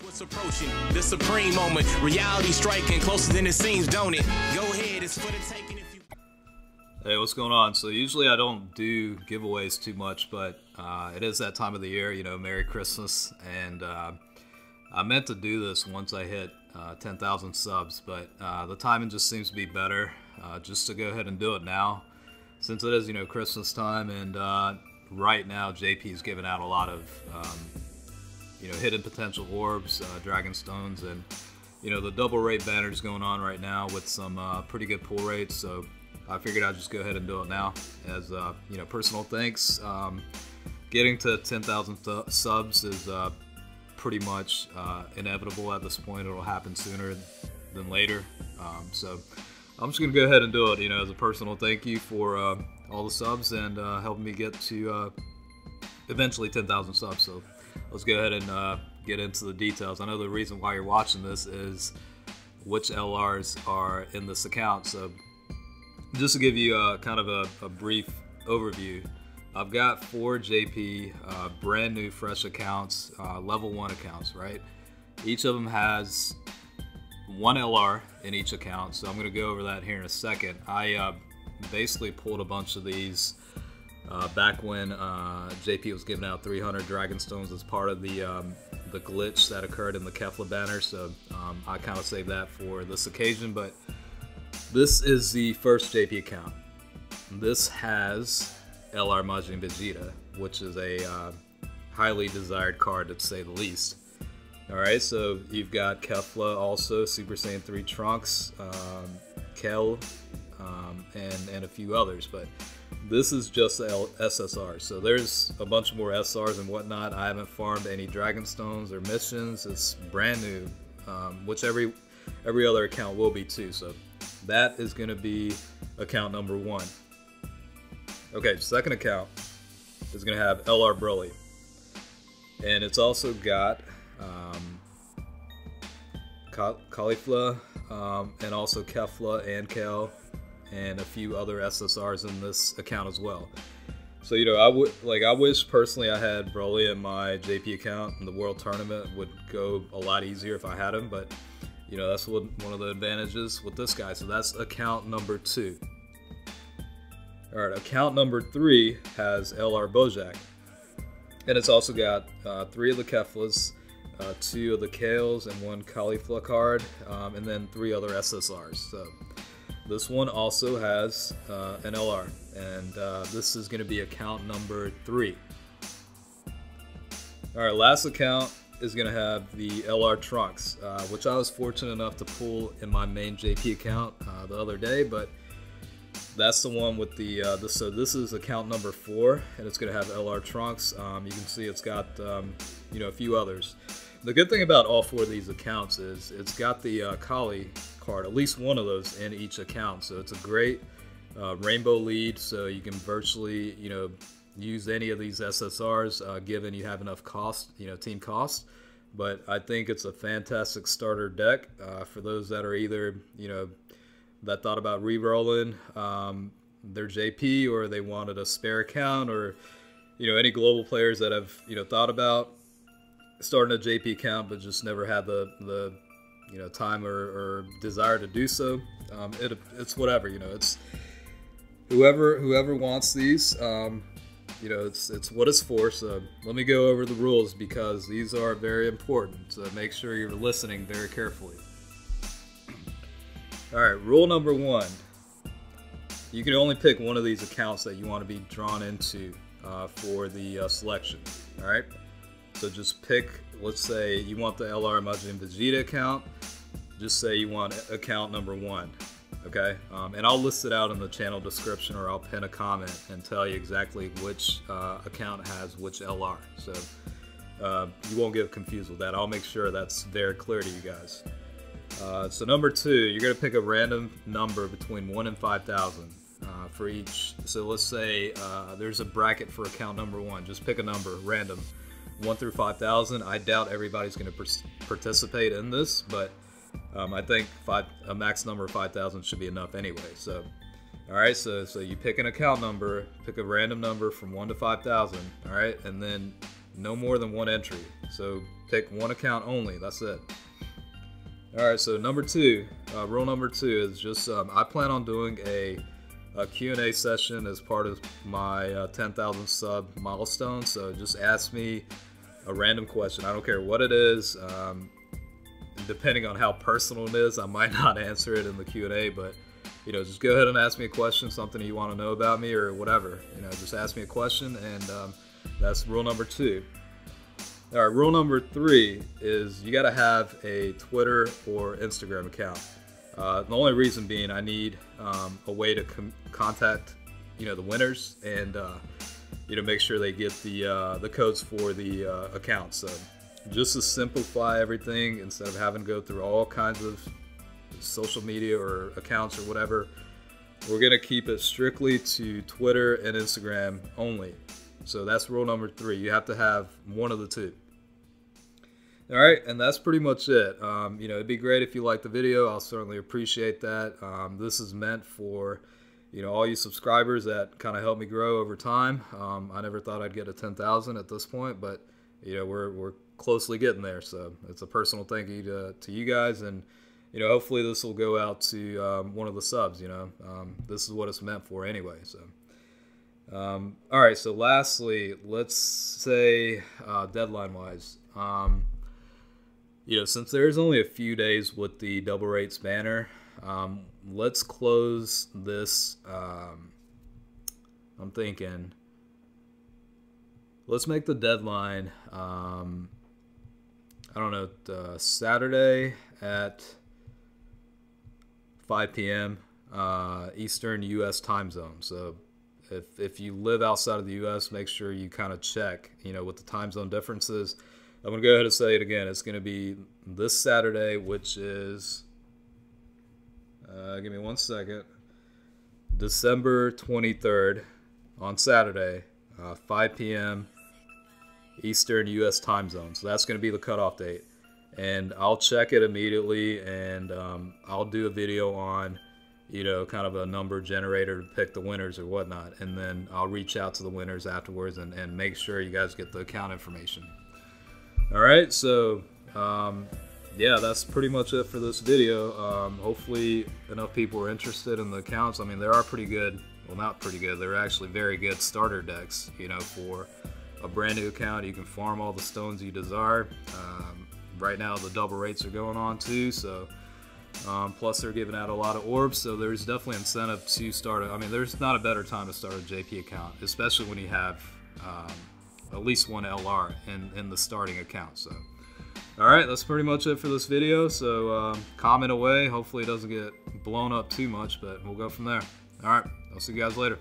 What's approaching the supreme moment, reality striking closer than it seems, don't it? Go ahead, it's for the taking if you. Hey, what's going on? So usually I don't do giveaways too much, but it is that time of the year, you know, Merry Christmas, and I meant to do this once I hit 10,000 subs, but the timing just seems to be better, just to go ahead and do it now, since it is, you know, Christmas time, and right now JP is giving out a lot of you know, hidden potential orbs, dragon stones, and you know, the double rate banners going on right now with some pretty good pull rates. So I figured I'd just go ahead and do it now as you know, personal thanks. Getting to 10,000 subs is pretty much inevitable at this point. It'll happen sooner than later. So I'm just gonna go ahead and do it, you know, as a personal thank you for all the subs and helping me get to eventually 10,000 subs. So let's go ahead and get into the details. I know the reason why you're watching this is which LRs are in this account. So just to give you kind of a brief overview, I've got 4 JP brand new fresh accounts, level 1 accounts, right? Each of them has 1 LR in each account, so I'm going to go over that here in a second. I basically pulled a bunch of these back when JP was giving out 300 Dragon Stones as part of the glitch that occurred in the Kefla banner, so I kind of saved that for this occasion. But this is the first JP account. This has LR Majin Vegeta, which is a highly desired card to say the least. Alright, so you've got Kefla also, Super Saiyan 3 Trunks, Kel, and a few others, but this is just the SSR. So there's a bunch more SRs and whatnot. I haven't farmed any Dragon Stones or missions. It's brand new, which every other account will be too. So that is going to be account number 1. Okay, second account is going to have LR Broly, and it's also got Caulifla, and also Kefla and Kel, and a few other SSRs in this account as well. So, you know, I wish personally I had Broly in my JP account, and the World Tournament would go a lot easier if I had him, but you know, that's one of the advantages with this guy. So that's account number 2. Alright, account number 3 has LR Bojack, and it's also got 3 of the Keflas, 2 of the Kales, and 1 Caulifla card, and then 3 other SSRs. So this one also has an LR, and this is going to be account number 3. Alright, last account is going to have the LR Trunks, which I was fortunate enough to pull in my main JP account the other day, but that's the one with the, so this is account number 4, and it's going to have LR Trunks. You can see it's got, you know, a few others. The good thing about all 4 of these accounts is it's got the Kali card, at least one of those in each account. So it's a great rainbow lead, so you can virtually, you know, use any of these SSRs given you have enough cost, you know, team cost. But I think it's a fantastic starter deck for those that are either, you know, that thought about re-rolling their JP, or they wanted a spare account, or, you know, any global players that have, you know, thought about starting a JP account but just never had the you know, time or desire to do so. It's whatever, you know, it's whoever wants these, you know, it's what it's for. So let me go over the rules, because these are very important, so make sure you're listening very carefully. Alright, rule number 1, you can only pick one of these accounts that you want to be drawn into for the selection. Alright, so just pick, let's say you want the LR Majin Vegeta account, just say you want account number 1, okay? And I'll list it out in the channel description, or I'll pin a comment and tell you exactly which account has which LR, so you won't get confused with that. I'll make sure that's very clear to you guys. So number 2, you're going to pick a random number between 1 and 5,000 for each. So let's say there's a bracket for account number 1. Just pick a number, random, 1 through 5,000. I doubt everybody's going to participate in this, but I think a max number of 5,000 should be enough anyway. So, all right, so you pick an account number, pick a random number from 1 to 5,000, all right, and then no more than 1 entry. So pick 1 account only, that's it. Alright, so number 2, rule number 2 is just, I plan on doing a Q&A session as part of my 10,000 sub milestone. So just ask me a random question. I don't care what it is. Depending on how personal it is, I might not answer it in the Q&A, but you know, just go ahead and ask me a question, something you want to know about me or whatever. You know, just ask me a question, and that's rule number 2. All right, rule number 3 is you got to have a Twitter or Instagram account. The only reason being I need a way to contact, you know, the winners and you know, make sure they get the codes for the accounts. So just to simplify everything, instead of having to go through all kinds of social media or accounts or whatever, we're gonna keep it strictly to Twitter and Instagram only. So that's rule number 3. You have to have one of the two. All right, and that's pretty much it. You know, it'd be great if you liked the video. I'll certainly appreciate that. This is meant for, you know, all you subscribers that kind of help me grow over time. I never thought I'd get to 10,000 at this point, but you know, we're closely getting there. So it's a personal thank you to you guys, and you know, hopefully this will go out to one of the subs. You know, this is what it's meant for anyway. So. All right, so lastly, let's say deadline-wise, you know, since there's only a few days with the double rates banner, let's close this. I'm thinking, let's make the deadline, I don't know, Saturday at 5 p.m. Eastern U.S. time zone. So if you live outside of the U.S., make sure you kind of check, you know, with the time zone differences. I'm going to go ahead and say it again. It's going to be this Saturday, which is, give me 1 second, December 23rd on Saturday, 5 p.m. Eastern U.S. time zone. So that's going to be the cutoff date. And I'll check it immediately, and I'll do a video on, you know, kind of a number generator to pick the winners or whatnot, and then I'll reach out to the winners afterwards and make sure you guys get the account information. All right, so yeah, that's pretty much it for this video. Hopefully enough people are interested in the accounts. I mean, there are pretty good, well, not pretty good, they're actually very good starter decks, you know, for a brand new account. You can farm all the stones you desire. Right now the double rates are going on too, so plus they're giving out a lot of orbs, so there's definitely incentive to start I mean, there's not a better time to start a JP account, especially when you have at least one LR in the starting account. So alright, that's pretty much it for this video. So comment away, hopefully it doesn't get blown up too much, but we'll go from there. Alright, I'll see you guys later.